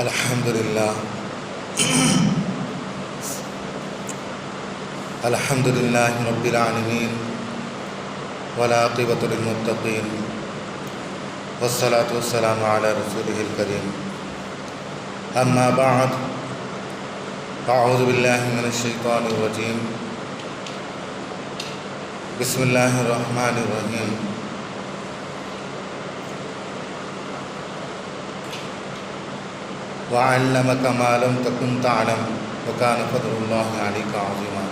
الحمدللہ الحمدللہ رب العالمین والعاقبۃ للمتقین والصلاة والسلام علی رسولہ الکریم اما بعد اعوذ باللہ من الشیطان الرجیم بسم اللہ الرحمن الرحیم وَعَلَّمَكَ مَا لَمْ تَكُنْ تَعْلَمُ وَكَانَ فَضْلُ اللَّهِ عَلَيْكَ عَظِيمًا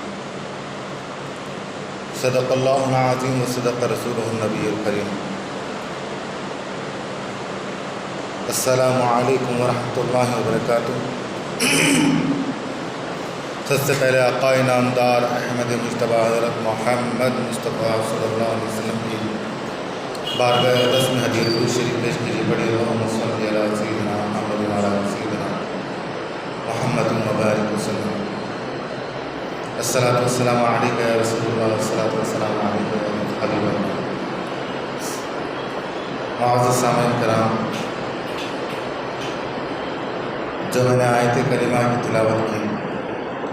صدق اللہ العظیم وصدق رسولہ النبی الکریم۔ السلام علیکم ورحمۃ اللہ وبرکاتہ۔ سب سے پہلے آقا نامدار احمد مجتبیٰ حضرت محمد مصطفیٰ صلی اللہ علیہ وسلم کی بارگاہ اقدس میں حدیث درود شریف پیش کیجیے۔ بڑی اللہم صلی علی سیدنا محمد وعلی سیدنا محمد مبارک وسلم۔ الصلاۃ والسلام علیک یا رسول اللہ، الصلاۃ والسلام علیک یا حبیب اللہ۔ معزز سامعین کرام، جو میں نے آیت کریمہ کی تلاوت کی،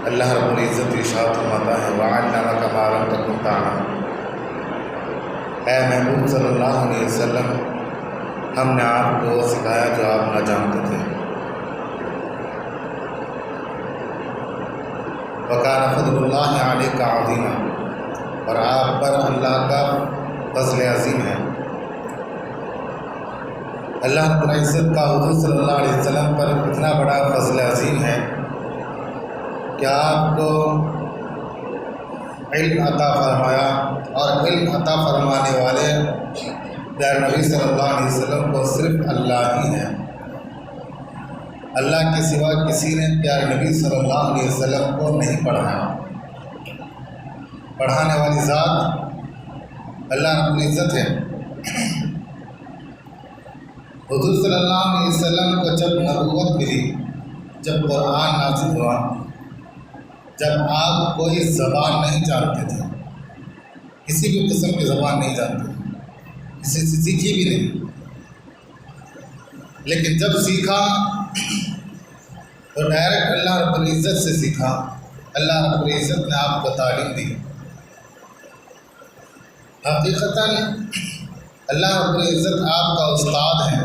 اللہ رب العزت ارشاد فرماتا ہے وَعَلَّمَكَ مَا لَمْ تَكُنْ تَعْلَمُ۔ اے محبوب صلی اللہ علیہ وسلم، ہم نے آپ کو سکھایا جو آپ نہ جانتے تھے۔ وَكَانَ فَضْلُ اللَّهِ عَلَيْكَ عَظِيمًا، اور آپ پر اللہ کا فضل عظیم ہے۔ اللہ رب العزت کا حضور صلی اللہ علیہ وسلم پر اتنا بڑا فضل عظیم ہے کہ آپ کو علم عطا فرمایا، اور علم عطا فرمانے والے پیارے نبی صلی اللہ علیہ وسلم کو صرف اللہ ہی ہے۔ اللہ کے سوا کسی نے پیارے نبی صلی اللہ علیہ وسلم کو نہیں پڑھایا۔ پڑھانے والی ذات اللہ رب العزت ہے۔ حضور صلی اللہ علیہ وسلم کو جب نبوت ملی، جب قرآن نازل ہوا، جب آپ کوئی زبان نہیں جانتے تھے، کسی بھی قسم کی زبان نہیں جانتے، کسی سے سیکھی بھی نہیں، لیکن جب سیکھا تو ڈائریکٹ اللہ رب العزت سے سیکھا۔ اللہ رب العزت نے آپ کو تعلیم دی۔ حقیقتاً اللہ رب العزت آپ کا استاد ہے،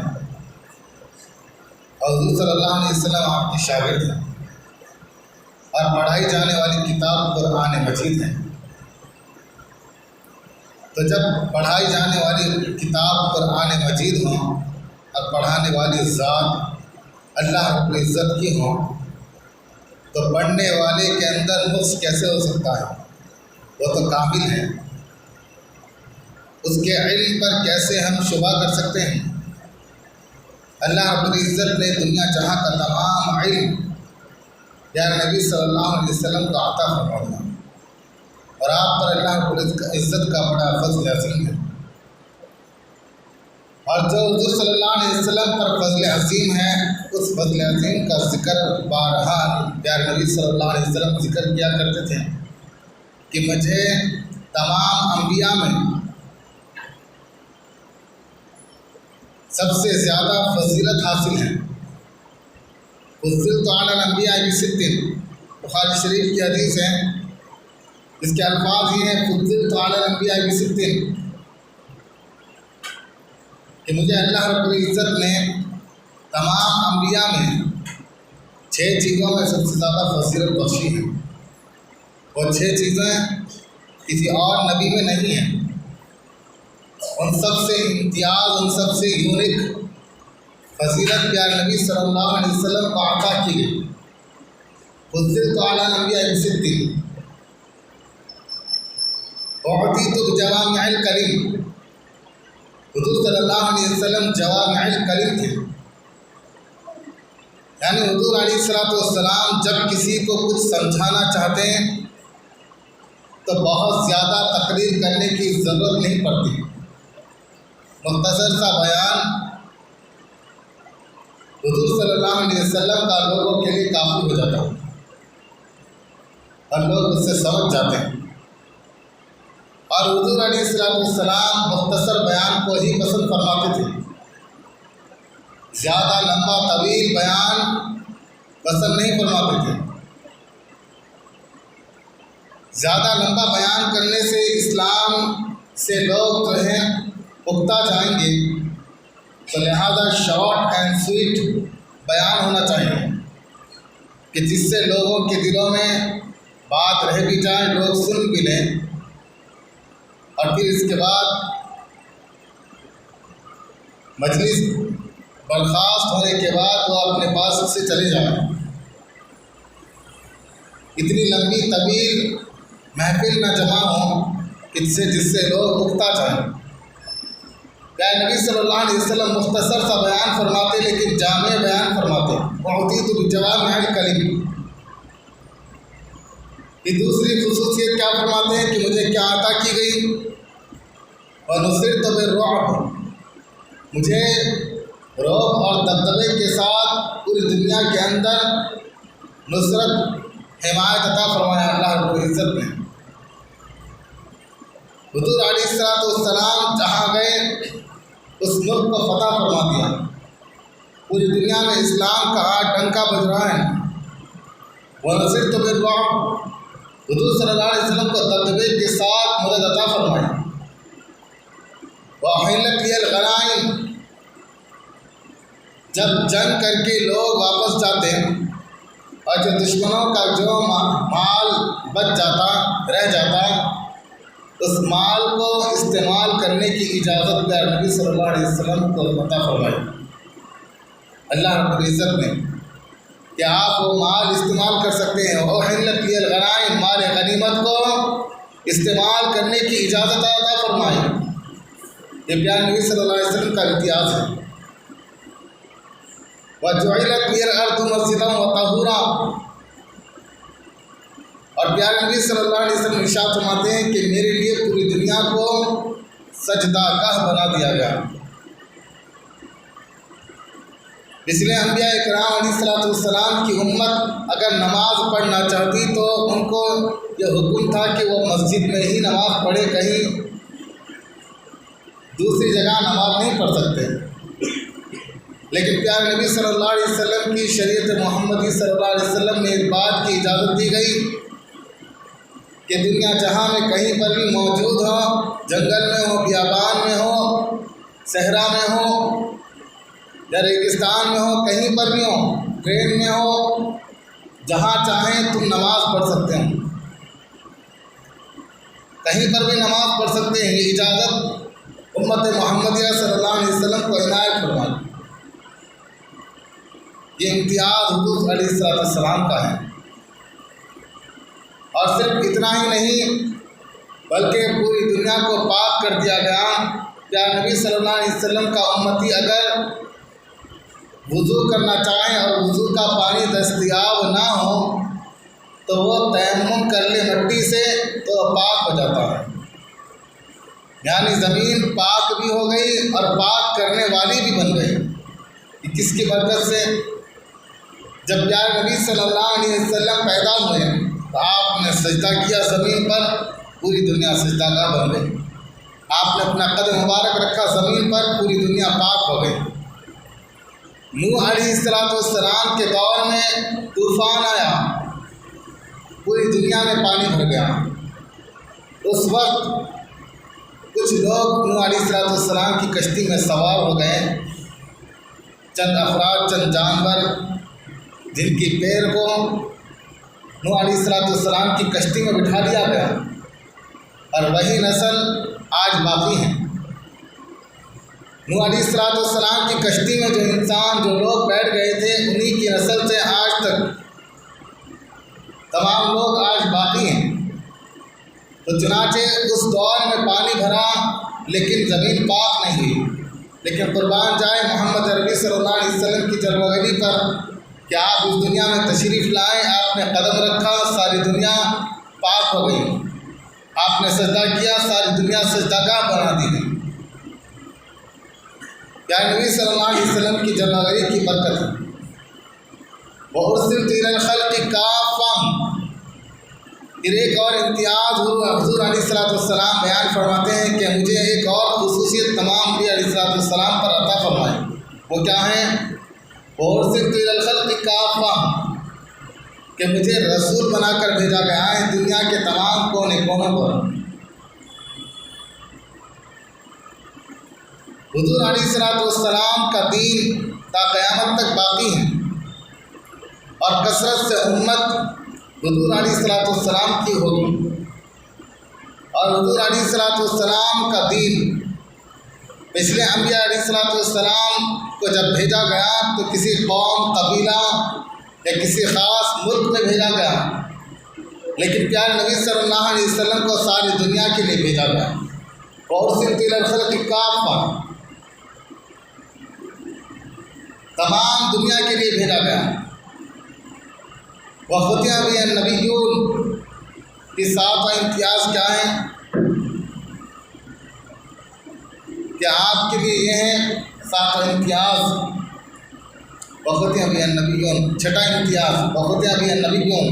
اور حضور صلی اللہ علیہ وسلم آپ کی شاگرد ہیں، اور پڑھائی جانے والی کتاب قرآن مجید ہے۔ تو جب پڑھائی جانے والی کتاب قرآن مجید ہوں اور پڑھانے والی ذات اللہ رب العزت کی ہوں، تو پڑھنے والے کے اندر نقص کیسے ہو سکتا ہے؟ وہ تو کامل ہے، اس کے علم پر کیسے ہم شبہ کر سکتے ہیں؟ اللہ رب العزت نے دنیا جہاں کا تمام علم پیارے نبی صلی اللہ علیہ وسلم کو عطا فرما دیا، اور آپ پر اللہ رب العزت کا بڑا فضل عظیم ہے۔ اور جو حضور صلی اللہ علیہ وسلم پر فضل عظیم ہے، اس فضل عظیم کا ذکر بارہا پیارے نبی صلی اللہ علیہ وسلم ذکر کیا کرتے تھے کہ مجھے تمام انبیاء میں سب سے زیادہ فضیلت حاصل ہے۔ فضلت علی الانبیاء بست، بخاری شریف کی حدیث ہے، اس کے الفاظ یہ ہیں فضلت علی الانبیاء بست، کہ مجھے اللہ رب العزت نے تمام انبیاء میں 6 چیزوں میں سب سے زیادہ فضیلت بخشی ہے، اور 6 چیزیں کسی اور نبی میں نہیں ہیں۔ ان سب سے امتیاز، ان سب سے یونیک فضیلت پیارے نبی صلی اللہ علیہ وسلم کو عطا کی گئی۔ فضلت علی الانبیاء بست وعطیت بجوامع الکلم، حضور صلی اللہ علیہ وسلم جوامع الکلم تھے، یعنی حضور علیہ السلام جب کسی کو کچھ سمجھانا چاہتے ہیں تو بہت زیادہ تقریر کرنے کی ضرورت نہیں پڑتی، مختصر سا بیان حضور صلی اللہ علیہ وسلم کا لوگوں کے لیے کافی ہو جاتا ہے، اور لوگ اس سے سمجھ جاتے ہیں۔ اور حضور علیہ السلام مختصر بیان کو ہی پسند فرماتے تھے، زیادہ لمبا طویل بیان پسند نہیں فرماتے تھے۔ زیادہ لمبا بیان کرنے سے اسلام سے لوگ جو ہیں اکتا جائیں گے، تو لہذا شارٹ اینڈ سویٹ بیان ہونا چاہیے کہ جس سے لوگوں کے دلوں میں بات رہ بھی جائے، لوگ سن بھی لیں، اور پھر اس کے بعد مجلس برخاست ہونے کے بعد وہ اپنے پاس سے چلے جائیں۔ اتنی لمبی طویل محفل نہ جمع ہوں جس سے لوگ اکتا جائیں۔ پیارے نبی صلی اللہ علیہ وسلم مختصر سا بیان فرماتے لیکن جامع بیان فرماتے۔ وَأُوتِيتُ بِجَوَامِعِ الْكَلِمِ۔ یہ دوسری خصوصیت کیا فرماتے ہیں کہ مجھے کیا عطا کی گئی؟ وَنُصِرْتُ بِالرُّعْبِ، مجھے رعب اور دبدبے کے ساتھ پوری دنیا کے اندر نصرت حمایت عطا فرمایا اللہ رب العزت نے۔ حضور علیہ السلام جہاں گئے اس ملک کو فتح فرما دیا، پوری دنیا میں اسلام کا ہاتھ ڈنکا بج رہا ہے۔ وَنُصِرْتُ بِالرُّعْبِ، حضور صلی اللہ علیہ وسلم کو دبدبے کے ساتھ مدد عطا فرمائی۔ وَأُحِلَّتْ لِيَ الْغَنَائِمُ، جب جنگ کر کے لوگ واپس جاتے اور جو دشمنوں کا جو مال بچ جاتا رہ جاتا، اس مال کو استعمال کرنے کی اجازت پیارے نبی صلی اللہ علیہ وسلم کو عطا فرمائی اللہ رب العزت نے کہ آپ وہ مال استعمال کر سکتے ہیں۔ وَأُحِلَّتْ لِيَ الْغَنَائِمُ، مال غنیمت کو استعمال کرنے کی اجازت عطا فرمائی۔ یہ پیارے نبی صلی اللہ علیہ وسلم کا امتیاز ہے۔ وَجُعِلَتْ لِيَ الْأَرْضُ مَسْجِدًا وَطَهُورًا، اور پیارے نبی صلی اللہ علیہ وسلم ارشاد فرماتے ہیں کہ میرے لیے پوری دنیا کو سجدہ گاہ بنا دیا گیا۔ اس لیے انبیاء کرام علیہ السلام کی امت اگر نماز پڑھنا چاہتی تو ان کو یہ حکم تھا کہ وہ مسجد میں ہی نماز پڑھے، کہیں دوسری جگہ نماز نہیں پڑھ سکتے۔ لیکن پیارے نبی صلی اللہ علیہ وسلم کی شریعت محمدی صلی اللہ علیہ وسلم میں اس بات کی اجازت دی گئی کہ دنیا جہاں میں کہیں پر بھی موجود ہو، جنگل میں ہو، بیابان میں ہو، صحرا میں ہو یا ریگستان میں ہو، کہیں پر بھی ہو، ٹرین میں ہو، جہاں چاہیں تم نماز پڑھ سکتے ہیں، کہیں پر بھی نماز پڑھ سکتے ہیں۔ یہ اجازت امت محمدیہ صلی اللہ علیہ وسلم کو عنایت فرمائی۔ یہ امتیاز حضور علیہ السلام کا ہے، اور صرف اتنا ہی نہیں بلکہ پوری دنیا کو پاک کر دیا گیا۔ پیارے نبی صلی اللہ علیہ وسلم کا امتی اگر وضو کرنا چاہیں اور وضو کا پانی دستیاب نہ ہو تو وہ تیمم کر لے مٹی سے تو پاک ہو جاتا ہے، یعنی زمین پاک بھی ہو گئی اور پاک کرنے والی بھی بن گئی۔ یہ کس کی برکت سے؟ جب پیارے نبی صلی اللہ علیہ وسلم پیدا ہوئے تو آپ نے سجدہ کیا زمین پر، پوری دنیا سجدہ گاہ بن گئی۔ آپ نے اپنا قدم مبارک رکھا زمین پر، پوری دنیا پاک ہو گئی۔ نوح علیہ السلام کے دور میں طوفان آیا، پوری دنیا میں پانی بھر گیا۔ اس وقت کچھ لوگ نوح علیہ السلام کی کشتی میں سوار ہو گئے، چند افراد، چند جانور جن کی پیر کو نوح علیہ السلام کی کشتی میں بٹھا دیا گیا، اور وہی نسل آج باقی ہیں۔ نوح علیہ السلام کی کشتی میں جو انسان، جو لوگ بیٹھ گئے تھے، انہی کی نسل سے آج تک تمام لوگ آج باقی ہیں۔ تو چنانچہ اس دور میں پانی بھرا لیکن زمین پاک نہیں ہوئی، لیکن قربان جائے محمد عربی صلی اللہ علیہ وسلم کی جلوگری پر کہ آپ اس دنیا میں تشریف لائے، آپ نے قدم رکھا، ساری دنیا پاک ہو گئی۔ آپ نے سجدہ کیا، ساری دنیا سجدہ گاہ بنا دی گئی۔ پیارے نبی صلی اللہ علیہ وسلم کی جلوگری کی برکت ہے۔ وَأُرْسِلْتُ إِلَى الْخَلْقِ كَافَّةً، پھر ایک اور امتیاز حضور علیہ السلام بیان فرماتے ہیں کہ مجھے ایک اور خصوصیت تمام انبیاء علیہ السلام پر عطا فرمائی۔ وہ کیا ہیں؟ وَأُرْسِلْتُ إِلَى الْخَلْقِ كَافَّةً کہ مجھے رسول بنا کر بھیجا گیا ہے دنیا کے تمام کونے کونوں پر۔ حضور علیہ السلام کا دین تا قیامت تک باقی ہے، اور کثرت سے امت حضور علیہ السلام کی ہوگی، اور حضور علیہ السلام کا دین پچھلے انبیاء علیہ السلام کو جب بھیجا گیا تو کسی قوم، قبیلہ یا کسی خاص ملک میں بھیجا گیا، لیکن پیارے نبی صلی اللہ علیہ وسلم کو ساری دنیا کے لیے بھیجا گیا۔ وَأُرْسِلْتُ إِلَى الْخَلْقِ كَافَّةً تمام دنیا کے لیے بھیجا گیا۔ وَخُتِمَ بِهِ النَّبِيُّونَ کی ساتواں امتیاز کیا ہے کہ آپ کے لیے یہ ہے ساتواں امتیاز وَخُتِمَ بِهِ النَّبِيُّونَ، چھٹا امتیاز وَخُتِمَ بِهِ النَّبِيُّونَ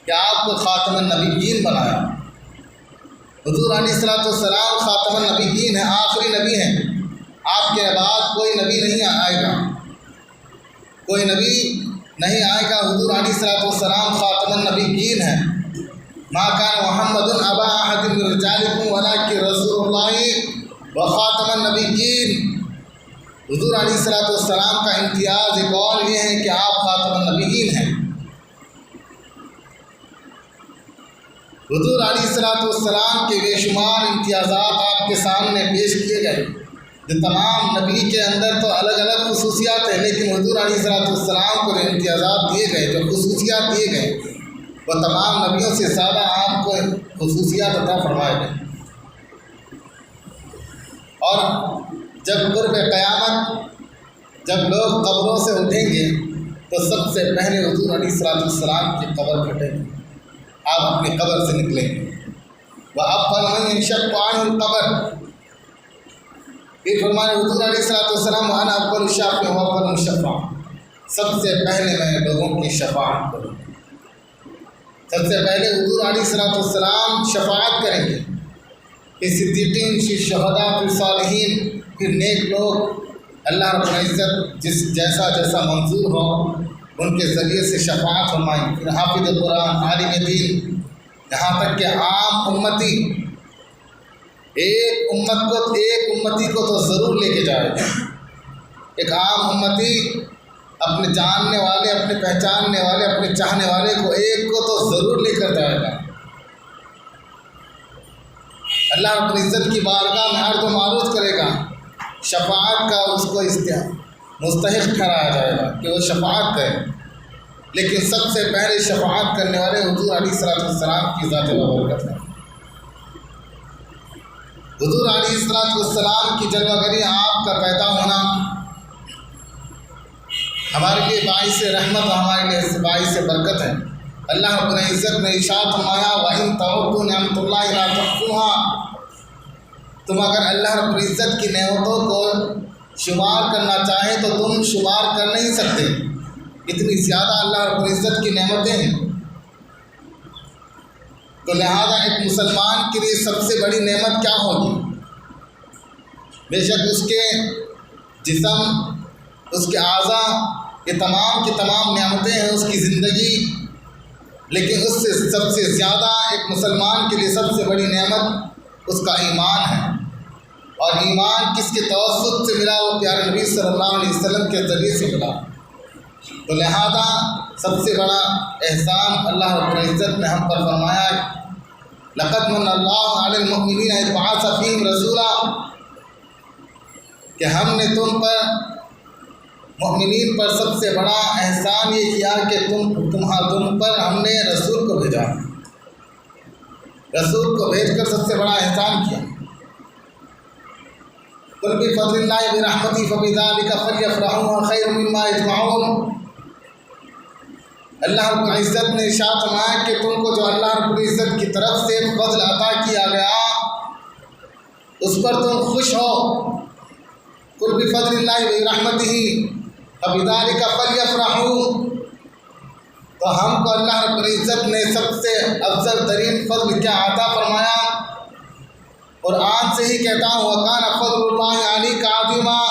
کہ آپ کو خاتم النبیین بنایا۔ حضور علیہ السلام خاتم النبیین ہیں، آخری نبی ہیں، آپ کے بعد کوئی نبی نہیں آئے گا، کوئی نبی نہیں آئے گا۔ حضور علیہ السلام خاتم النبیین ہیں۔ ما کان محمد ابا احد من رجالکم ولکن رسول اللہ وخاتم النبیین۔ حضور علیہ السلام کا امتیاز ایک اور یہ ہے کہ آپ خاتم النبیین ہیں۔ حضور علیہ السلام کے بے شمار امتیازات آپ کے سامنے پیش کیے گئے۔ تمام نبی کے اندر تو الگ الگ خصوصیات ہیں، لیکن حضور علیہ السلام کو جو امتیازات دیے گئے، جو خصوصیات دیے گئے، وہ تمام نبیوں سے زیادہ آپ کو خصوصیات عطا فرمائے گئے۔ اور جب قرب قیامت جب لوگ قبروں سے اٹھیں گے تو سب سے پہلے حضور علیہ السلام کی قبر پھٹے گی، آپ اپنی قبر سے نکلیں گے۔ وَأَوَّلُ مَنْ يَنشَقُّ عَنْهُ الْقَبْرُ، پھر فرمایا حضور علیہ السلام وَأَنَا أَوَّلُ الشَّافِعِ وَأَوَّلُ الشَّفَّاعِ، سب سے پہلے میں لوگوں کی شفاعت کروں گا۔ سب سے پہلے حضور علیہ السلام شفاعت کریں گے، پھر صدیقین، پھر شہداء، پھر صالحین، پھر نیک لوگ، اللہ رب العزت جیسا جیسا منظور ہو ان کے ذریعے سے شفاعت فرمائیں، پھر حافظ قرآن، عالم دین، یہاں تک کہ عام امتی، ایک امتی کو تو ضرور لے کے جائے گا۔ ایک عام امتی اپنے جاننے والے، اپنے پہچاننے والے، اپنے چاہنے والے کو ایک کو تو ضرور لے کر جائے گا۔ اللہ رب العزت کی بارگاہ میں عرض و معروض کرے گا، شفاعت کا اس کو مستحق ٹھہرایا جائے گا کہ وہ شفاعت کرے، لیکن سب سے پہلے شفاعت کرنے والے حضور علیہ السلام کی ذات بابرکت ہے۔ حضور علیہ السلام کی جلوہ گری، آپ کا پیدا ہونا ہمارے لیے باعث رحمت اور ہمارے لیے باعث برکت ہے۔ اللہ رب العزت نے ارشاد فرمایا وَإِن تَعُدُّوا نِعْمَتَ اللَّهِ لَا تُحْصُوهَا، تم اگر اللہ رب العزت کی نعمتوں کو شمار کرنا چاہیں تو تم شمار کر نہیں سکتے، اتنی زیادہ اللہ رب العزت کی نعمتیں ہیں۔ تو لہذا ایک مسلمان کے لیے سب سے بڑی نعمت کیا ہوگی؟ بے شک اس کے جسم، اس کے اعضاء، یہ تمام کی تمام نعمتیں ہیں، اس کی زندگی، لیکن اس سے سب سے زیادہ ایک مسلمان کے لیے سب سے بڑی نعمت اس کا ایمان ہے۔ اور ایمان کس کے توسط سے ملا؟ وہ پیارے نبی صلی اللہ علیہ وسلم کے ذریعے سے ملا۔ تو لہذا سب سے بڑا احسان اللہ رب العزت نے ہم پر فرمایا لَقَدْ مَنَّ اللَّهُ عَلَى الْمُؤْمِنِينَ إِذْ بَعَثَ فِيهِمْ رَسُولًا، کہ ہم نے تم پر، مؤمنین پر سب سے بڑا احسان یہ کیا کہ تم پر ہم نے رسول کو بھیجا، رسول کو بھیج کر سب سے بڑا احسان کیا۔ قُلْ بِفَضْلِ اللَّهِ بِرَحْمَتِهِ فَبِذَلِكَ فَلْيَفْرَحُوا هُوَ خَيْرٌ مِّمَّا يَجْمَعُونَ۔ اللہ رب العزت نے ارشاد فرمایا کہ تم کو جو اللہ رب العزت کی طرف سے فضل عطا کیا گیا اس پر تم خوش ہو۔ قُلْ بِفَضْلِ اللَّهِ بِرَحْمَتِهِ فَبِذَلِكَ فَلْيَفْرَحُوا، تو ہم کو اللہ رب العزت نے سب سے افضل ترین فضل کیا عطا فرمایا۔ قرآن سے ہی کہتا ہوں وَكَانَ فَضْلُ اللَّهِ عَلَيْكَ عَظِيمًا،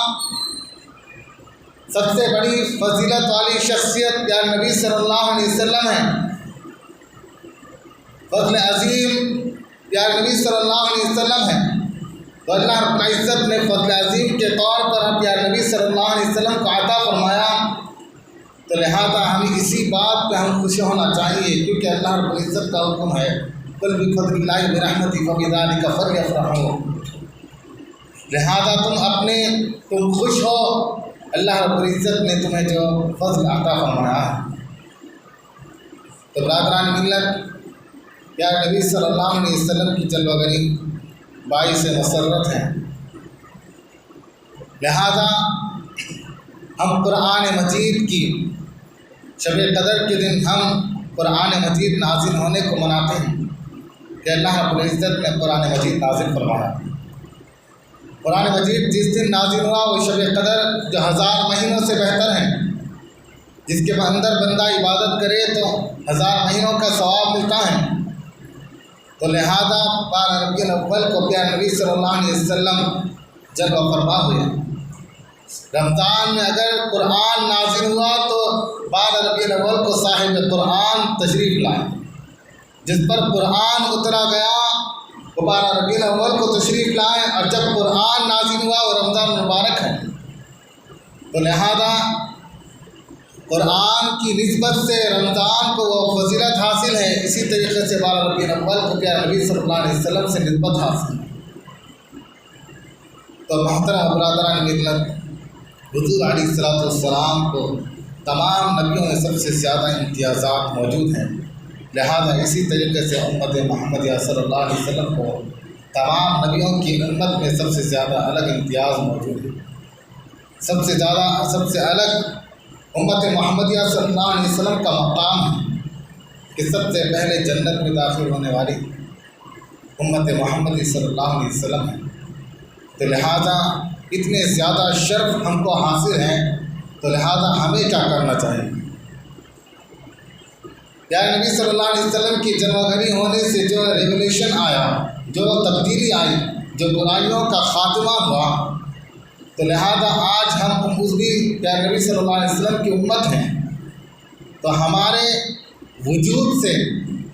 سب سے بڑی فضیلت والی شخصیت پیارے نبی صلی اللہ علیہ وسلم ہے۔ فضل عظیم پیارے نبی صلی اللہ علیہ وسلم ہے، تو اللہ رب العزت نے فضل عظیم کے طور پر پیارے نبی صلی اللہ علیہ وسلم کو عطا فرمایا، تو لہذا ہمیں اسی بات پہ ہم خوش ہونا چاہیے، کیونکہ اللہ رب العزت کا حکم ہے قل بفضل اللہ برحمتہ فبذلک فلیفرحوا۔ لہذا تم خوش ہو، اللہ رب العزت نے تمہیں جو فضل عطا فرمایا ہے۔ تو برادران ملت، پیارے نبی صلی اللہ علیہ وسلم کی جلوہ گری باعث مسرت ہیں، لہذا ہم قرآن مجید کی شب قدر کے دن ہم قرآن مجید نازل ہونے کو مناتے ہیں کہ اللہ رب العزت نے قرآن مجید نازل فرمایا۔ قرآن مجید جس دن نازل ہوا وہ شب قدر جو 1000 مہینوں سے بہتر ہے، جس کے اندر بندہ عبادت کرے تو 1000 مہینوں کا ثواب ملتا ہے۔ تو لہذا 12 ربیع الاول کو پیارے نبی صلی اللہ علیہ وسلم جلوہ فرما ہوئے۔ رمضان میں اگر قرآن نازل ہوا تو 12 ربیع الاول کو صاحب قرآن تشریف لائے، جس پر قرآن اترا گیا وہ 12 ربیع الاول کو تشریف لائے، اور جب قرآن نازل ہوا وہ رمضان مبارک ہے۔ تو لہذا قرآن کی نسبت سے رمضان کو وہ فضیلت حاصل ہے، اسی طریقے سے 12 ربیع الاول کو پیارے نبی صلی اللہ علیہ وسلم سے نسبت حاصل ہے۔ تو محترم برادران ملت، حضور علیہ السلام کو تمام نبیوں میں سب سے زیادہ امتیازات موجود ہیں، لہذا اسی طریقے سے امت محمدیہ صلی اللہ علیہ وسلم کو تمام نبیوں کی امت میں سب سے زیادہ الگ امتیاز موجود ہے۔ سب سے الگ امت محمدیہ صلی اللہ علیہ وسلم کا مقام ہے کہ سب سے پہلے جنت میں داخل ہونے والی امت محمدی صلی اللہ علیہ وسلم ہے۔ تو لہذا اتنے زیادہ شرف ہم کو حاصل ہیں، تو لہذا ہمیں کیا کرنا چاہیے؟ پیارے نبی صلی اللہ علیہ وسلم کی جلوہ گری ہونے سے جو ریولیوشن آیا، جو تبدیلی آئی، جو برائیوں کا خاتمہ ہوا، تو لہذا آج ہم بھی پیارے نبی صلی اللہ علیہ وسلم کی امت ہیں، تو ہمارے وجود سے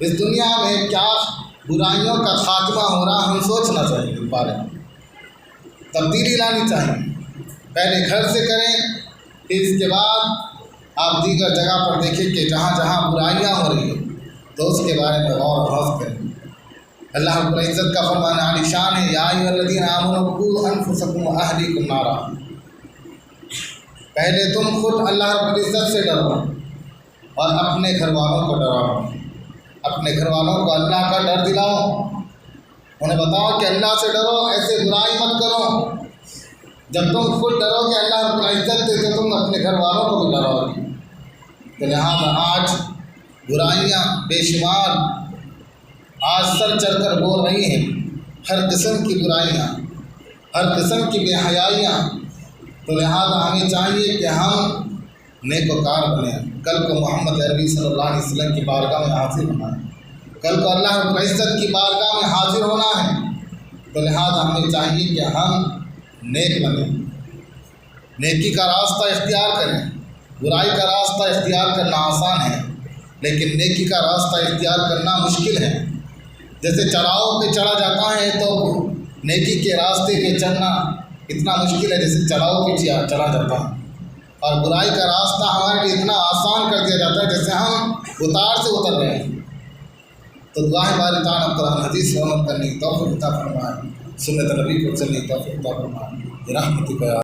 اس دنیا میں کیا برائیوں کا خاتمہ ہو رہا ہم سوچنا چاہیے، اس بارے میں تبدیلی لانی چاہیے۔ پہلے گھر سے کریں، پھر اس کے بعد آپ دیگر جگہ پر دیکھیں کہ جہاں جہاں برائیاں ہو رہی ہیں تو اس کے بارے میں غور و خوض کریں۔ اللہ رب العزت کا فرمان عالی شان ہے، یا ایھا الذین آمنوا قوا انفسکم واہلیکم نارا۔ پہلے تم خود اللہ رب العزت سے ڈرو اور اپنے گھر والوں کو ڈراؤ، اپنے گھر والوں کو اللہ کا ڈر دلاؤ، انہیں بتاؤ کہ اللہ سے ڈرو، ایسے برائی مت کرو۔ جب تم خود ڈرو گے اللہ رب العزت سے تو تم اپنے گھر والوں کو بھی ڈراؤ گے۔ تو لہٰذا آج برائیاں بے شمار آج سر چڑھ کر بول رہی ہیں، ہر قسم کی برائیاں، ہر قسم کی بے حیائیاں۔ تو لہٰذا ہمیں چاہیے کہ ہم نیک وکار بنیں، کل کو محمد عربی صلی اللہ علیہ وسلم کی بارگاہ میں حاضر ہونا ہے، کل کو اللہ رب العزت کی بارگاہ میں حاضر ہونا ہے۔ تو لہٰذا ہمیں چاہیے کہ ہم نیک بنیں، نیکی کا راستہ اختیار کریں۔ برائی کا راستہ اختیار کرنا آسان ہے، لیکن نیکی کا راستہ اختیار کرنا مشکل ہے۔ جیسے چڑھاؤ پہ چڑھا جاتا ہے تو نیکی کے راستے پہ چڑھنا اتنا مشکل ہے جیسے چڑھاؤ پہ چڑھا جاتا ہے، اور برائی کا راستہ ہمارے لیے اتنا آسان کر دیا جاتا ہے جیسے ہم اتار سے اتر رہے ہیں۔ تو دعا ہے باری تعالیٰ قرآن حدیث سے عمل کرنے کی توفیق عطا فرمائے، سنت نبی کو چلنے کی توفیق عطا فرمائے، برحمتک یا